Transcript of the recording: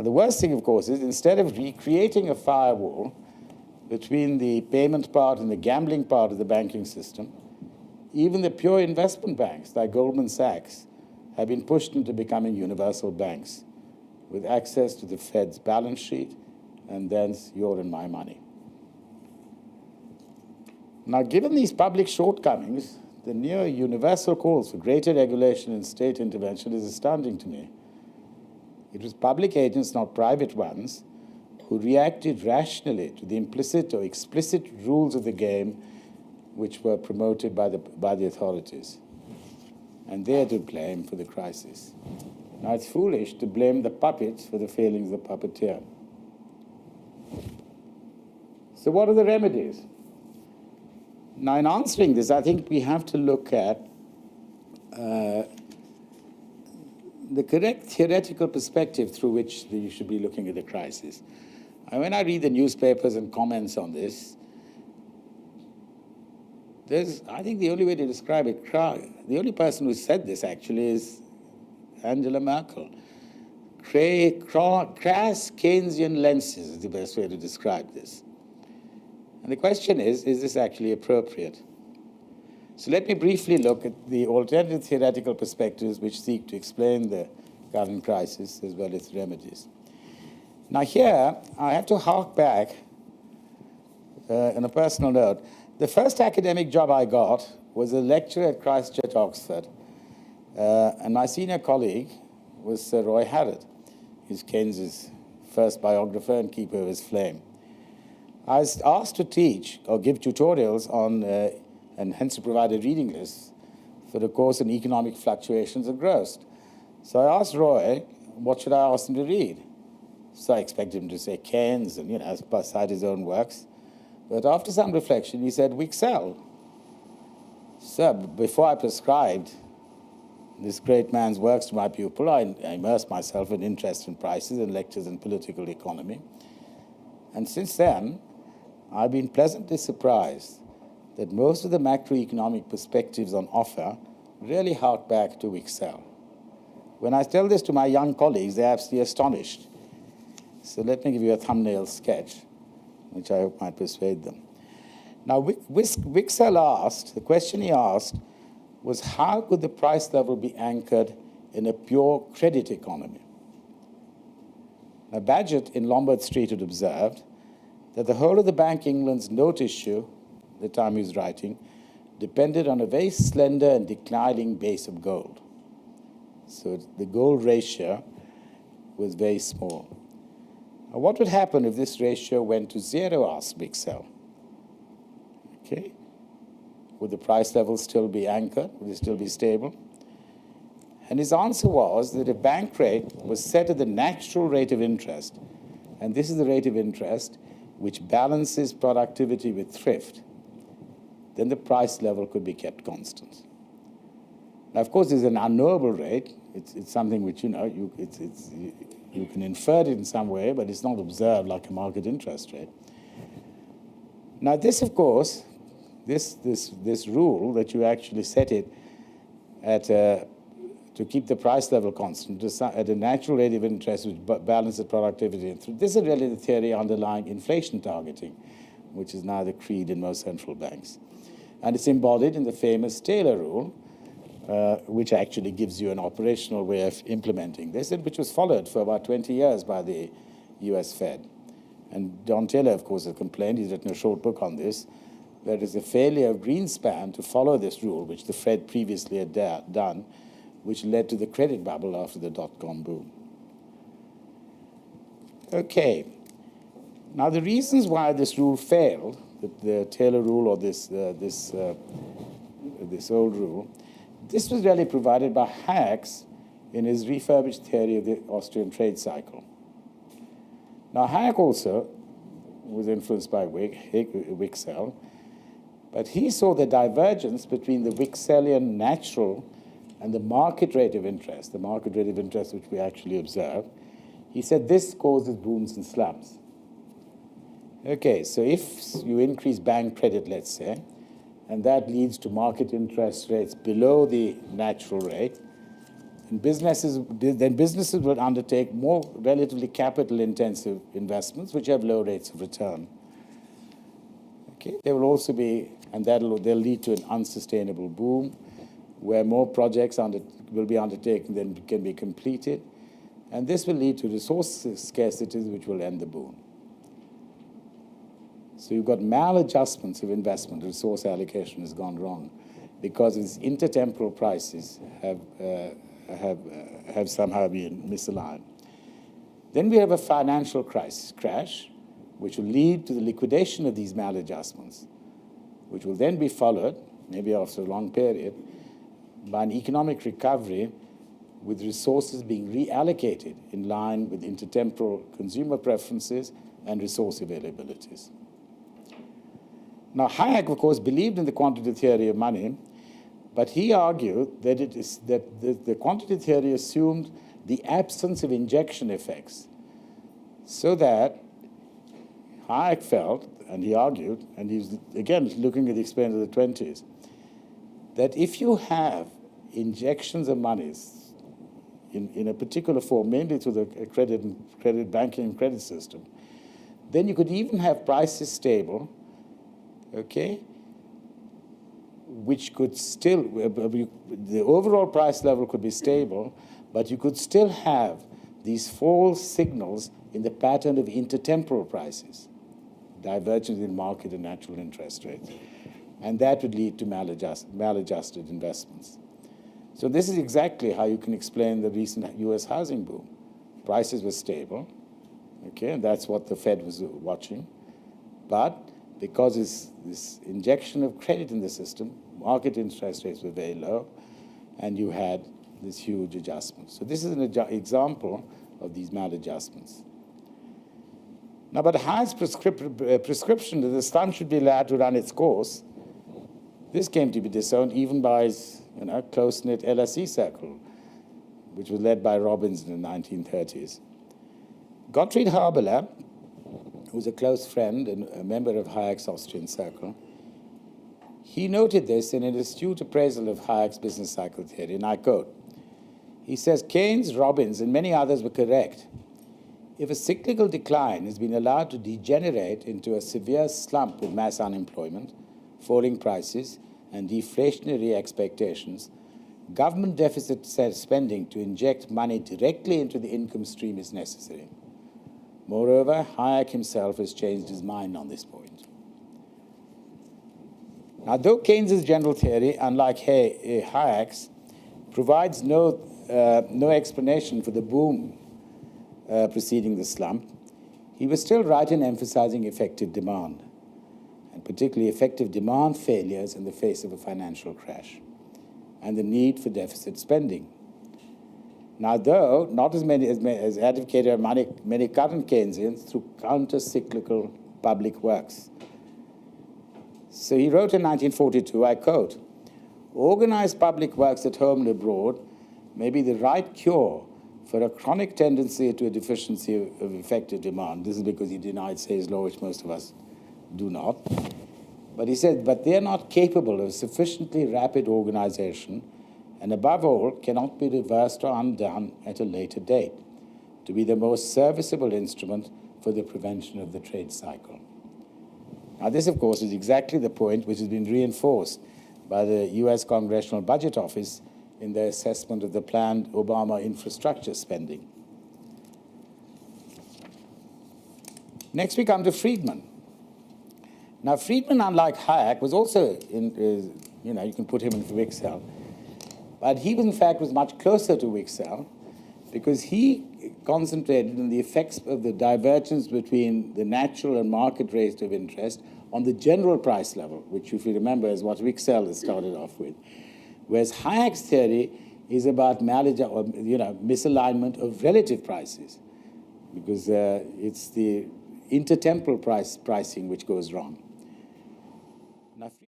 Now, the worst thing, of course, is instead of recreating a firewall between the payment part and the gambling part of the banking system, even the pure investment banks, like Goldman Sachs, have been pushed into becoming universal banks with access to the Fed's balance sheet and thence your and my money. Now, given these public shortcomings, the near universal calls for greater regulation and state intervention is astounding to me. It was public agents, not private ones, who reacted rationally to the implicit or explicit rules of the game which were promoted by the authorities. And they are to blame for the crisis. Now, it's foolish to blame the puppets for the failings of the puppeteer. So what are the remedies? Now, in answering this, I think we have to look at the correct theoretical perspective through which you should be looking at the crisis. And when I read the newspapers and comments on this, I think the only way to describe it, the only person who said this actually is Angela Merkel. Crass Keynesian lenses is the best way to describe this. And the question is this actually appropriate? So let me briefly look at the alternative theoretical perspectives which seek to explain the current crisis as well as remedies. Now here, I have to hark back on a personal note. The first academic job I got was a lecturer at Christ Church, Oxford. And my senior colleague was Sir Roy Harrod. He's Keynes's first biographer and keeper of his flame. I was asked to teach or give tutorials on, and hence to provide a reading list for a course in economic fluctuations and growth. So I asked Roy, what should I ask him to read? So I expected him to say Keynes and, cite his own works. But after some reflection, he said, Wicksell. So before I prescribed this great man's works to my pupil, I immersed myself in interest in prices and lectures in political economy. And since then, I've been pleasantly surprised that most of the macroeconomic perspectives on offer really hark back to Wicksell. When I tell this to my young colleagues, they're absolutely astonished. So let me give you a thumbnail sketch, which I hope might persuade them. Now, Wicksell asked, the question he asked was, how could the price level be anchored in a pure credit economy? Now, Bagehot in Lombard Street had observed that the whole of the Bank of England's note issue, the time he was writing, depended on a very slender and declining base of gold. So the gold ratio was very small. Now, what would happen if this ratio went to zero, asked Wicksell? Okay. Would the price level still be anchored? Would it still be stable? And his answer was that if bank rate was set at the natural rate of interest, and this is the rate of interest which balances productivity with thrift, then the price level could be kept constant. Now, of course, it's an unknowable rate. It's something which, you can infer it in some way, but it's not observed like a market interest rate. Now, this, of course, this rule that you actually set it at to keep the price level constant at a natural rate of interest which balances productivity. This is really the theory underlying inflation targeting, which is now the creed in most central banks. And it's embodied in the famous Taylor rule, which actually gives you an operational way of implementing this, and which was followed for about 20 years by the US Fed. And John Taylor, of course, has complained, he's written a short book on this, that it is a failure of Greenspan to follow this rule, which the Fed previously had done, which led to the credit bubble after the dot-com boom. Okay. Now, the reasons why this rule failed, the Taylor rule or this old rule, this was really provided by Hayek in his refurbished theory of the Austrian trade cycle. Now, Hayek also was influenced by Wicksell, but he saw the divergence between the Wickellian natural and the market rate of interest, which we actually observe. He said this causes booms and slumps. Okay, so if you increase bank credit, let's say, and that leads to market interest rates below the natural rate, And businesses would undertake more relatively capital-intensive investments, which have low rates of return. Okay, there will also be, and they'll lead to an unsustainable boom, where more projects will be undertaken than can be completed, and this will lead to resource scarcity, which will end the boom. So you've got maladjustments of investment. Resource allocation has gone wrong because its intertemporal prices have somehow been misaligned. Then we have a financial crash, which will lead to the liquidation of these maladjustments, which will then be followed, maybe after a long period, by an economic recovery with resources being reallocated in line with intertemporal consumer preferences and resource availabilities. Now, Hayek, of course, believed in the quantitative theory of money, but he argued that the quantitative theory assumed the absence of injection effects, so that Hayek felt, and he argued, and he's again looking at the experience of the 20s, that if you have injections of monies in a particular form, mainly through the credit banking and credit system, then you could even have prices stable, okay, which could still, the overall price level could be stable, but you could still have these false signals in the pattern of intertemporal prices, divergence in market and natural interest rates. And that would lead to maladjusted investments. So this is exactly how you can explain the recent US housing boom. Prices were stable, okay, and that's what the Fed was watching. But because this injection of credit in the system, market interest rates were very low, and you had this huge adjustment. So this is an example of these maladjustments. Now, but Hayek's prescription that the slum should be allowed to run its course, this came to be disowned even by his close-knit LSE circle, which was led by Robbins in the 1930s. Gottfried Haberler, who was a close friend and a member of Hayek's Austrian circle, he noted this in an astute appraisal of Hayek's business cycle theory, and I quote, he says, Keynes, Robbins, and many others were correct. If a cyclical decline has been allowed to degenerate into a severe slump with mass unemployment, falling prices, and deflationary expectations, government deficit spending to inject money directly into the income stream is necessary. Moreover, Hayek himself has changed his mind on this point. Now, though Keynes's general theory, unlike Hayek's, provides no explanation for the boom preceding the slump, he was still right in emphasizing effective demand, and particularly effective demand failures in the face of a financial crash, and the need for deficit spending. Now, though not as many as advocated many current Keynesians through counter-cyclical public works. So he wrote in 1942, I quote, organized public works at home and abroad may be the right cure for a chronic tendency to a deficiency of effective demand. This is because he denied Say's law, which most of us do not. But he said, but they are not capable of sufficiently rapid organization, and above all, cannot be reversed or undone at a later date, to be the most serviceable instrument for the prevention of the trade cycle. Now, this, of course, is exactly the point which has been reinforced by the US Congressional Budget Office in their assessment of the planned Obama infrastructure spending. Next, we come to Friedman. Now, Friedman, unlike Hayek, was also you can put him into Wicksell, but he, in fact, was much closer to Wicksell because he concentrated on the effects of the divergence between the natural and market rate of interest on the general price level, which, if you remember, is what Wicksell has started off with. Whereas Hayek's theory is about misalignment of relative prices, because it's the intertemporal pricing which goes wrong. Now,